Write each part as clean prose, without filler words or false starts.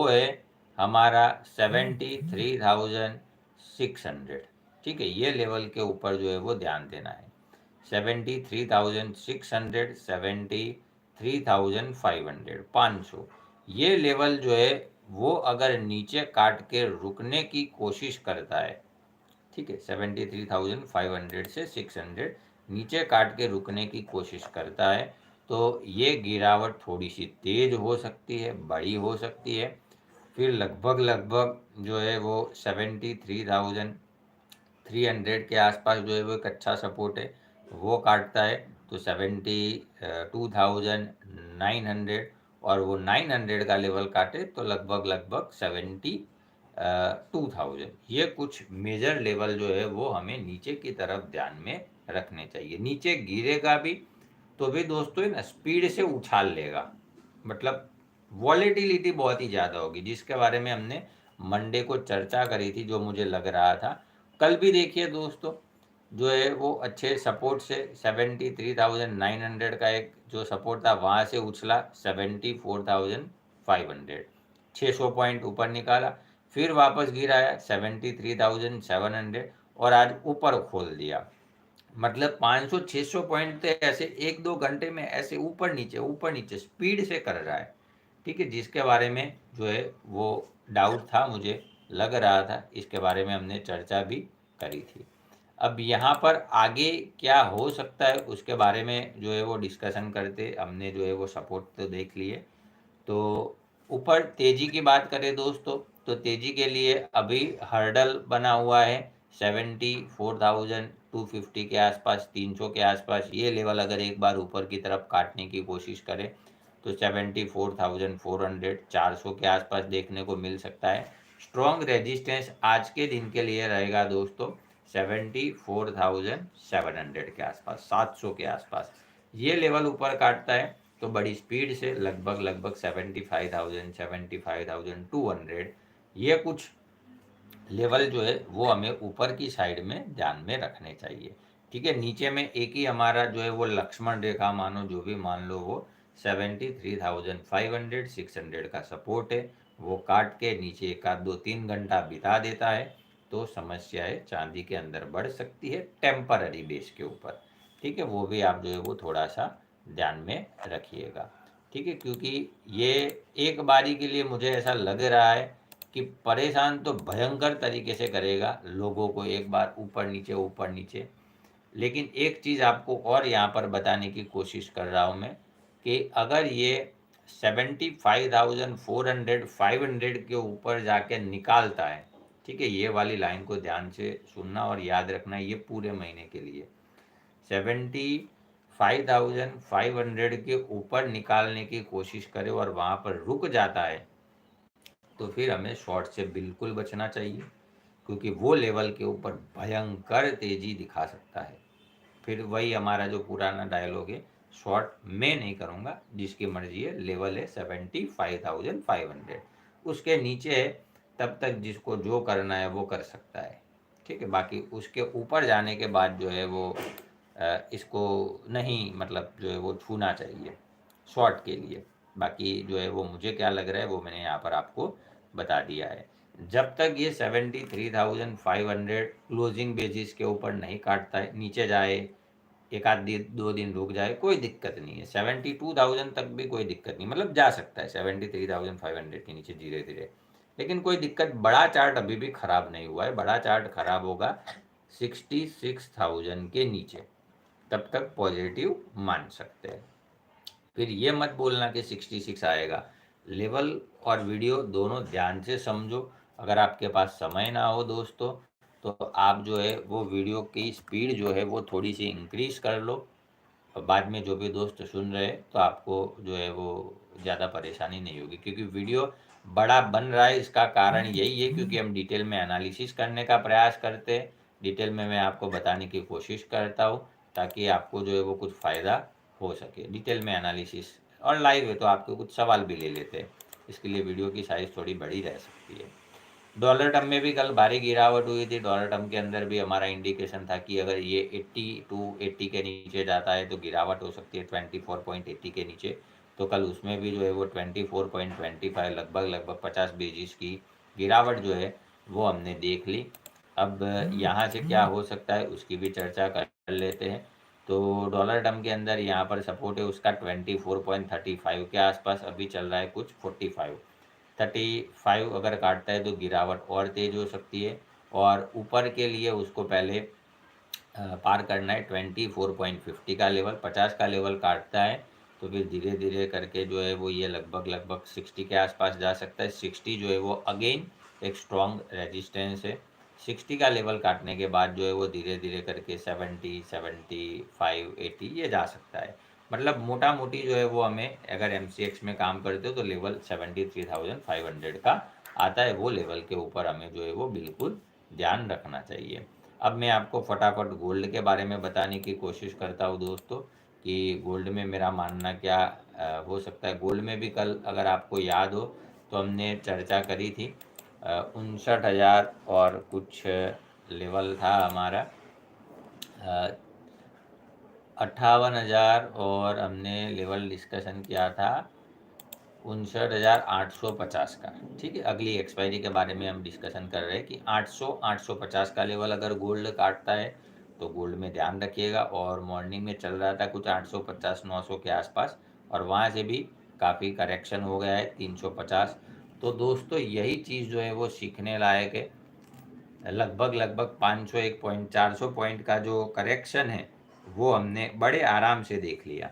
है हमारा 73,600। ठीक है, ये लेवल के ऊपर जो है वो ध्यान देना है। 73,600, 73,500, 500, ये लेवल जो है वो अगर नीचे काट के रुकने की कोशिश करता है, ठीक है, 73,500 से 600 नीचे काट के रुकने की कोशिश करता है, तो ये गिरावट थोड़ी सी तेज हो सकती है, बड़ी हो सकती है। फिर लगभग जो है वो 73,300 के आसपास जो है वो एक अच्छा सपोर्ट है, वो काटता है तो 72,900, और वो 900 का लेवल काटे तो लगभग 72,000। ये कुछ मेजर लेवल जो है वो हमें नीचे की तरफ ध्यान में रखने चाहिए। नीचे गिरेगा भी तो भी दोस्तों ना स्पीड से उछाल लेगा, मतलब वॉलेटिलिटी बहुत ही ज़्यादा होगी, जिसके बारे में हमने मंडे को चर्चा करी थी, जो मुझे लग रहा था। कल भी देखिए दोस्तों, जो है वो अच्छे सपोर्ट से 73,900 का एक जो सपोर्ट था वहाँ से उछला 74,500, 600 पॉइंट ऊपर निकाला, फिर वापस गिराया 73,700 और आज ऊपर खोल दिया। मतलब 500-600 पॉइंट थे, ऐसे 1-2 घंटे में ऐसे ऊपर नीचे स्पीड से कर रहा है। ठीक है, जिसके बारे में जो है वो डाउट था, मुझे लग रहा था, इसके बारे में हमने चर्चा भी करी थी। अब यहाँ पर आगे क्या हो सकता है उसके बारे में जो है वो डिस्कशन करते, हमने जो है वो सपोर्ट तो देख लिए। तो ऊपर तेजी की बात करें दोस्तों, तो तेजी के लिए अभी हर्डल बना हुआ है 74,250 के आसपास, 300 के आसपास। ये लेवल अगर एक बार ऊपर की तरफ काटने की कोशिश करे तो 74,400, 400 के आसपास देखने को मिल सकता है। स्ट्रॉन्ग रेजिस्टेंस आज के दिन के लिए रहेगा दोस्तों 74,700 के आसपास, 700 के आसपास। ये लेवल ऊपर काटता है तो बड़ी स्पीड से लगभग 75,000, 75,200, ये कुछ लेवल जो है वो हमें ऊपर की साइड में ध्यान में रखने चाहिए। ठीक है, नीचे में एक ही हमारा जो है वो लक्ष्मण रेखा मानो, जो भी मान लो, वो 73,500, 600 का सपोर्ट है, वो काट के नीचे 1-2-3 घंटा बिता देता है तो समस्याएं चांदी के अंदर बढ़ सकती है टेम्पररी बेस के ऊपर। ठीक है, वो भी आप जो है वो थोड़ा सा ध्यान में रखिएगा। ठीक है, क्योंकि ये एक बारी के लिए मुझे ऐसा लग रहा है कि परेशान तो भयंकर तरीके से करेगा लोगों को, एक बार ऊपर नीचे। लेकिन एक चीज़ आपको और यहाँ पर बताने की कोशिश कर रहा हूँ मैं, कि अगर ये 75,400, 500 के ऊपर जाके निकालता है, ठीक है, ये वाली लाइन को ध्यान से सुनना और याद रखना, ये पूरे महीने के लिए 75,500 के ऊपर निकालने की कोशिश करे और वहाँ पर रुक जाता है तो फिर हमें शॉर्ट से बिल्कुल बचना चाहिए, क्योंकि वो लेवल के ऊपर भयंकर तेजी दिखा सकता है। फिर वही हमारा जो पुराना डायलॉग है, शॉर्ट मैं नहीं करूँगा, जिसकी मर्जी है, लेवल है 75,500, उसके नीचे है तब तक जिसको जो करना है वो कर सकता है। ठीक है, बाकी उसके ऊपर जाने के बाद जो है वो इसको नहीं, मतलब जो है वो छूना चाहिए शॉर्ट के लिए। बाकी जो है वो मुझे क्या लग रहा है वो मैंने यहाँ पर आपको बता दिया है। जब तक ये 73,500 क्लोजिंग बेसिस के ऊपर नहीं काटता है, नीचे जाए, एक आध दिन 2 दिन रुक जाए, कोई दिक्कत नहीं है। 72,000 तक भी कोई दिक्कत नहीं, मतलब जा सकता है 73,500 के नीचे धीरे धीरे, लेकिन कोई दिक्कत, बड़ा चार्ट अभी भी खराब नहीं हुआ है। बड़ा चार्ट खराब होगा 66,000 के नीचे, तब तक पॉजिटिव मान सकते हैं। फिर ये मत बोलना कि 66 आएगा। लेवल और वीडियो दोनों ध्यान से समझो। अगर आपके पास समय ना हो दोस्तों, तो आप जो है वो वीडियो की स्पीड जो है वो थोड़ी सी इंक्रीज़ कर लो, और बाद में जो भी दोस्त सुन रहे हैं तो आपको जो है वो ज़्यादा परेशानी नहीं होगी, क्योंकि वीडियो बड़ा बन रहा है। इसका कारण यही है क्योंकि हम डिटेल में एनालिसिस करने का प्रयास करते हैं, डिटेल में मैं आपको बताने की कोशिश करता हूँ, ताकि आपको जो है वो कुछ फ़ायदा हो सके। डिटेल में एनालिसिस और लाइव है तो आपके कुछ सवाल भी ले लेते हैं, इसके लिए वीडियो की साइज़ थोड़ी बड़ी रह सकती है। डॉलर टर्म में भी कल भारी गिरावट हुई थी। डॉलर टर्म के अंदर भी हमारा इंडिकेशन था कि अगर ये 80 टू 80 के नीचे जाता है तो गिरावट हो सकती है, 24.80 के नीचे। तो कल उसमें भी जो है वो 24.25 लगभग 50 बेसिस की गिरावट जो है वो हमने देख ली। अब यहाँ से क्या हो सकता है उसकी भी चर्चा कर लेते हैं। तो डॉलर टर्म के अंदर यहाँ पर सपोर्ट है उसका 24.35 के आसपास अभी चल रहा है, कुछ 35 अगर काटता है तो गिरावट और तेज़ हो सकती है। और ऊपर के लिए उसको पहले पार करना है 24.50 का लेवल, 50 का लेवल काटता है तो फिर धीरे धीरे करके जो है वो ये लगभग 60 के आसपास जा सकता है। 60 जो है वो अगेन एक स्ट्रॉन्ग रेजिस्टेंस है। 60 का लेवल काटने के बाद जो है वो धीरे धीरे करके 70, 75, 80 ये जा सकता है। मतलब मोटा मोटी जो है वो हमें अगर MCX में काम करते हो तो लेवल 73,500 का आता है, वो लेवल के ऊपर हमें जो है वो बिल्कुल ध्यान रखना चाहिए। अब मैं आपको फटाफट गोल्ड के बारे में बताने की कोशिश करता हूँ दोस्तों कि गोल्ड में मेरा मानना क्या हो सकता है। गोल्ड में भी कल अगर आपको याद हो तो हमने चर्चा करी थी 59,000 और कुछ लेवल था हमारा, 58,000 और हमने लेवल डिस्कशन किया था 59,850 का। ठीक है, अगली एक्सपायरी के बारे में हम डिस्कशन कर रहे हैं कि 850 का लेवल अगर गोल्ड काटता है तो गोल्ड में ध्यान रखिएगा। और मॉर्निंग में चल रहा था कुछ 850-900 के आसपास और वहाँ से भी काफ़ी करेक्शन हो गया है 350। तो दोस्तों यही चीज़ जो है वो सीखने लायक है। लगभग 501 पॉइंट 400 पॉइंट का जो करेक्शन है वो हमने बड़े आराम से देख लिया।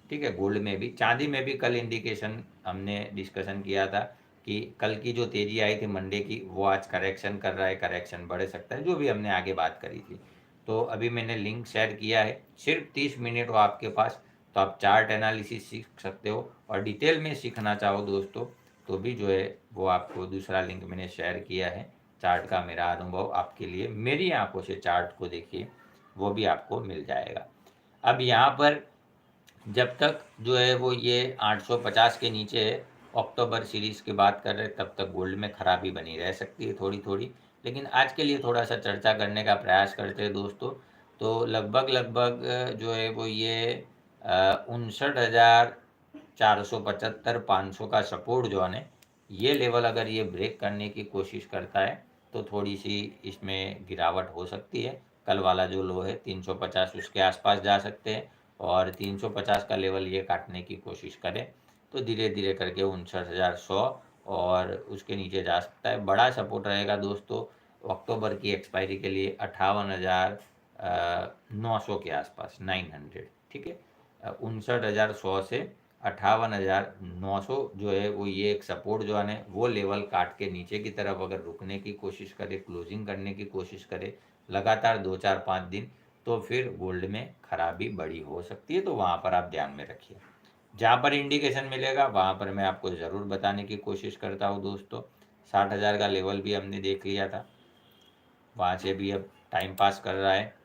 ठीक है, गोल्ड में भी, चांदी में भी कल इंडिकेशन हमने डिस्कशन किया था कि कल की जो तेजी आई थी मंडे की वो आज करेक्शन कर रहा है, करेक्शन बढ़ सकता है, जो भी हमने आगे बात करी थी। तो अभी मैंने लिंक शेयर किया है, सिर्फ 30 मिनट हो आपके पास तो आप चार्ट एनालिसिस सीख सकते हो। और डिटेल में सीखना चाहो दोस्तों तो भी जो है वो आपको दूसरा लिंक मैंने शेयर किया है। चार्ट का मेरा अनुभव आपके लिए, मेरी आंखों से चार्ट को देखिए, वो भी आपको मिल जाएगा। अब यहाँ पर जब तक जो है वो ये 850 के नीचे है, अक्टूबर सीरीज़ की बात कर रहे हैं, तब तक गोल्ड में खराबी बनी रह सकती है थोड़ी थोड़ी। लेकिन आज के लिए थोड़ा सा चर्चा करने का प्रयास करते हैं दोस्तों। तो लगभग जो है वो ये 59,475 500 का सपोर्ट जो है ये लेवल अगर ये ब्रेक करने की कोशिश करता है तो थोड़ी सी इसमें गिरावट हो सकती है। कल वाला जो लो है 350 उसके आसपास जा सकते हैं और 350 का लेवल ये काटने की कोशिश करें तो धीरे धीरे करके 59,100 और उसके नीचे जा सकता है। बड़ा सपोर्ट रहेगा दोस्तों अक्टूबर की एक्सपायरी के लिए 58,900 के आसपास, 900। ठीक है, 59,100 से 58,900 जो है वो ये एक सपोर्ट जो है वो लेवल काट के नीचे की तरफ अगर रुकने की कोशिश करे, क्लोजिंग करने की कोशिश करे लगातार 2-4-5 दिन, तो फिर गोल्ड में खराबी बड़ी हो सकती है। तो वहाँ पर आप ध्यान में रखिए। जहाँ पर इंडिकेशन मिलेगा वहाँ पर मैं आपको ज़रूर बताने की कोशिश करता हूँ दोस्तों। 60,000 का लेवल भी हमने देख लिया था, वहाँ से भी अब टाइम पास कर रहा है।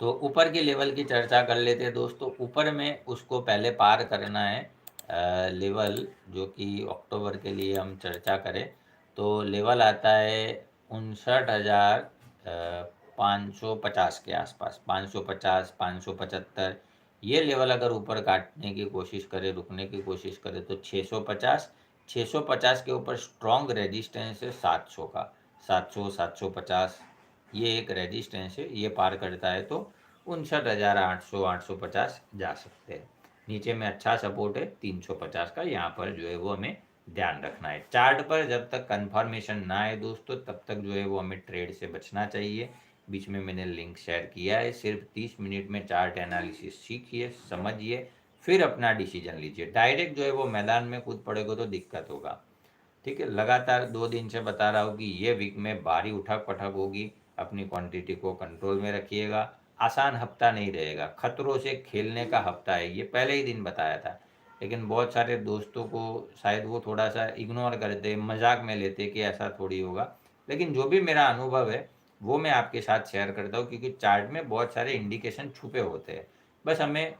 तो ऊपर के लेवल की चर्चा कर लेते हैं दोस्तों। ऊपर में उसको पहले पार करना है लेवल जो कि अक्टूबर के लिए हम चर्चा करें तो लेवल आता है 59,550 के आसपास, 550, 575। ये लेवल अगर ऊपर काटने की कोशिश करे, रुकने की कोशिश करे तो 650 के ऊपर स्ट्रॉन्ग रेजिस्टेंस है 700 का, 700, 750 ये एक रेजिस्टेंस है। ये पार करता है तो 59,800, 850 जा सकते हैं। नीचे में अच्छा सपोर्ट है 350 का, यहाँ पर जो है वो हमें ध्यान रखना है। चार्ट पर जब तक कंफर्मेशन ना आए दोस्तों तब तक जो है वो हमें ट्रेड से बचना चाहिए। बीच में मैंने लिंक शेयर किया है, सिर्फ 30 मिनट में चार्ट एनालिसिस सीखिए, समझिए, फिर अपना डिसीजन लीजिए। डायरेक्ट जो है वो मैदान में कूद पड़ेगा तो दिक्कत होगा। ठीक है, लगातार 2 दिन से बता रहा हूँ कि ये वीक में भारी उठक पटक होगी, अपनी क्वांटिटी को कंट्रोल में रखिएगा। आसान हफ्ता नहीं रहेगा, खतरों से खेलने का हफ्ता है, ये पहले ही दिन बताया था। लेकिन बहुत सारे दोस्तों को शायद वो थोड़ा सा इग्नोर करते, मजाक में लेते कि ऐसा थोड़ी होगा। लेकिन जो भी मेरा अनुभव है वो मैं आपके साथ शेयर करता हूँ, क्योंकि चार्ट में बहुत सारे इंडिकेशन छुपे होते हैं, बस हमें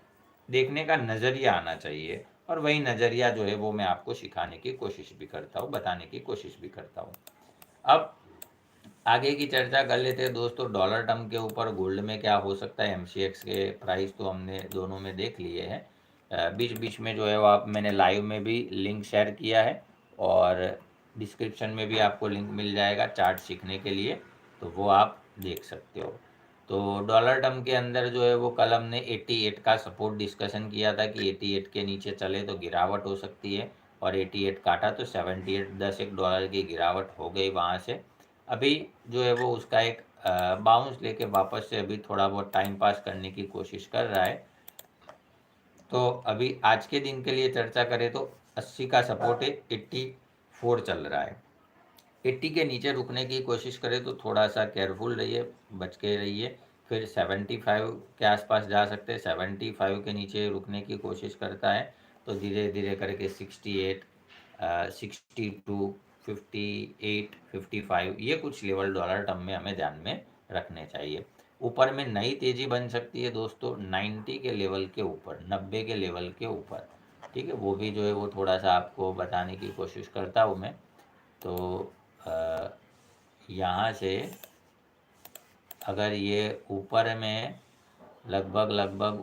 देखने का नज़रिया आना चाहिए। और वही नज़रिया जो है वो मैं आपको सिखाने की कोशिश भी करता हूँ, बताने की कोशिश भी करता हूँ। अब आगे की चर्चा कर लेते हैं दोस्तों डॉलर टर्म के ऊपर। गोल्ड में क्या हो सकता है, MCX के प्राइस तो हमने दोनों में देख लिए हैं। बीच बीच में जो है वो आप मैंने लाइव में भी लिंक शेयर किया है और डिस्क्रिप्शन में भी आपको लिंक मिल जाएगा चार्ट सीखने के लिए, तो वो आप देख सकते हो। तो डॉलर टर्म के अंदर जो है वो कल हमने 88 का सपोर्ट डिस्कशन किया था कि 88 के नीचे चले तो गिरावट हो सकती है, और 88 काटा तो 78 $10 की गिरावट हो गई वहाँ से। अभी जो है वो उसका एक बाउंस लेके वापस से अभी थोड़ा बहुत टाइम पास करने की कोशिश कर रहा है। तो अभी आज के दिन के लिए चर्चा करें तो 80 का सपोर्ट है, 84 चल रहा है। 80 के नीचे रुकने की कोशिश करें तो थोड़ा सा केयरफुल रहिए, बच के रहिए। फिर 75 के आसपास जा सकते हैं, 75 के नीचे रुकने की कोशिश करता है तो धीरे धीरे करके 68, 62, 58, 55 ये कुछ लेवल डॉलर टर्म में हमें ध्यान में रखने चाहिए। ऊपर में नई तेजी बन सकती है दोस्तों 90 के लेवल के ऊपर, 90 के लेवल के ऊपर, ठीक है। वो भी जो है वो थोड़ा सा आपको बताने की कोशिश करता हूँ मैं। तो यहाँ से अगर ये ऊपर में लगभग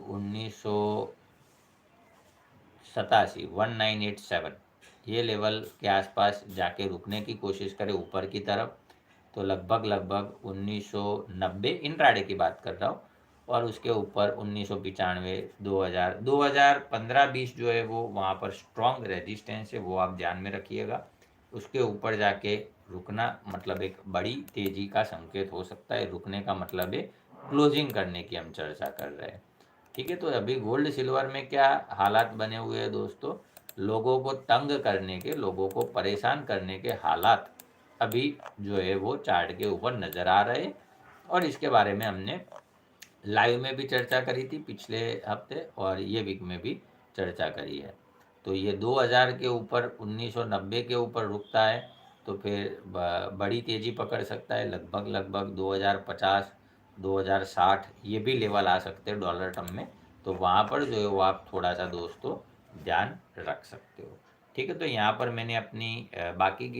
1987 ये लेवल के आसपास जाके रुकने की कोशिश करें ऊपर की तरफ, तो लगभग 1990 इंट्राडे की बात कर रहा हूँ, और उसके ऊपर 1995, 2000, 2015-20 जो है वो वहाँ पर स्ट्रॉन्ग रेजिस्टेंस है, वो आप ध्यान में रखिएगा। उसके ऊपर जाके रुकना मतलब एक बड़ी तेजी का संकेत हो सकता है। रुकने का मतलब है क्लोजिंग करने की हम चर्चा कर रहे हैं, ठीक है। तो अभी गोल्ड सिल्वर में क्या हालात बने हुए हैं दोस्तों, लोगों को तंग करने के, लोगों को परेशान करने के हालात अभी जो है वो चार्ट के ऊपर नज़र आ रहे हैं, और इसके बारे में हमने लाइव में भी चर्चा करी थी पिछले हफ्ते, और ये वीक में भी चर्चा करी है। तो ये 2000 के ऊपर 1990 के ऊपर रुकता है तो फिर बड़ी तेज़ी पकड़ सकता है, लगभग 2050, 2060 ये भी लेवल आ सकते हैं डॉलर टर्म में। तो वहाँ पर जो है वो आप थोड़ा सा दोस्तों ध्यान रख सकते हो, ठीक है। तो यहाँ पर मैंने अपनी बाकी की